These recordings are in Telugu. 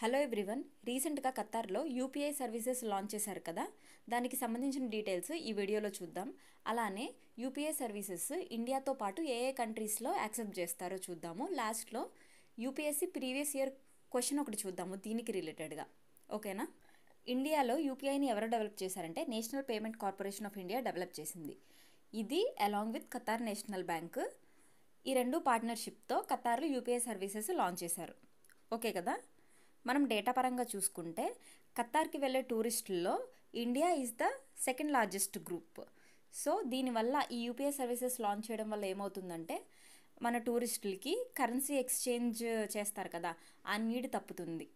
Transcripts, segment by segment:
హలో ఎవ్రీవన్, రీసెంట్గా ఖతార్లో యూపీఐ సర్వీసెస్ లాంచ్ చేశారు కదా. దానికి సంబంధించిన డీటెయిల్స్ ఈ వీడియోలో చూద్దాం. అలానే యూపీఐ సర్వీసెస్ ఇండియాతో పాటు ఏ ఏ కంట్రీస్లో యాక్సెప్ట్ చేస్తారో చూద్దాము. లాస్ట్లో యూపీఎస్సీ ప్రీవియస్ ఇయర్ క్వశ్చన్ ఒకటి చూద్దాము దీనికి రిలేటెడ్గా. ఓకేనా? ఇండియాలో యూపీఐని ఎవరు డెవలప్ చేశారంటే national payment corporation of India develop చేసింది. ఇది along with Qatar national bank, ఈ రెండు పార్ట్నర్షిప్తో ఖతార్లో యూపీఐ సర్వీసెస్ లాంచ్ చేశారు. ఓకే కదా? మనం డేటా పరంగా చూసుకుంటే ఖతార్కి వెళ్ళే టూరిస్టుల్లో India is the second largest group. So దీనివల్ల ఈ యూపీఐ సర్వీసెస్ లాంచ్ చేయడం వల్ల ఏమవుతుందంటే మన టూరిస్టులకి కరెన్సీ ఎక్స్చేంజ్ చేస్తారు కదా, ఆ నీడ్ తప్పుతుంది.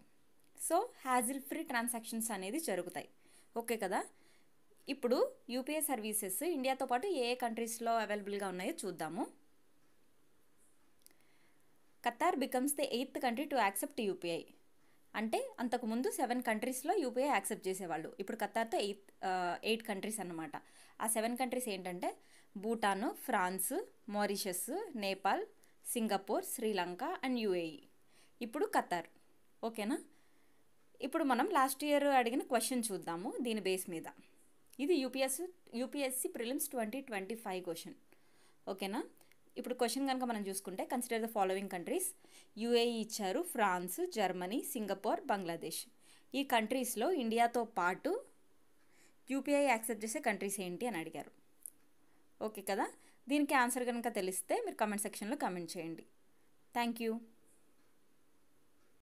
సో హ్యాజిల్ ఫ్రీ ట్రాన్సాక్షన్స్ అనేది జరుగుతాయి. ఓకే కదా? ఇప్పుడు యూపీఐ సర్వీసెస్ ఇండియాతో పాటు ఏ ఏ కంట్రీస్లో అవైలబుల్గా ఉన్నాయో చూద్దాము. Qatar becomes the 8th country to accept UPI. అంటే అంతకుముందు 7 కంట్రీస్లో యూపీఐ యాక్సెప్ట్ చేసేవాళ్ళు. ఇప్పుడు ఖతార్తో 8 కంట్రీస్ అన్నమాట. ఆ 7 కంట్రీస్ ఏంటంటే Bhutan, France, Mauritius, Nepal, Singapore, Sri Lanka and UAE. ఇప్పుడు ఖతార్. ఓకేనా? ఇప్పుడు మనం లాస్ట్ ఇయర్ అడిగిన క్వశ్చన్ చూద్దాము దీని బేస్ మీద. ఇది యూపీఎస్సీ ప్రిలిమ్స్ 2025 క్వశ్చన్. ఓకేనా? ఇప్పుడు క్వశ్చన్ కనుక మనం చూసుకుంటే consider the following countries. UAE ఇచ్చారు, ఫ్రాన్స్, జర్మనీ, సింగపూర్, బంగ్లాదేశ్. ఈ కంట్రీస్లో ఇండియాతో పాటు యూపీఐ యాక్సెప్ట్ చేసే కంట్రీస్ ఏంటి అని అడిగారు. ఓకే కదా? దీనికి ఆన్సర్ కనుక తెలిస్తే మీరు కామెంట్ సెక్షన్లో కామెంట్ చేయండి. Thank you.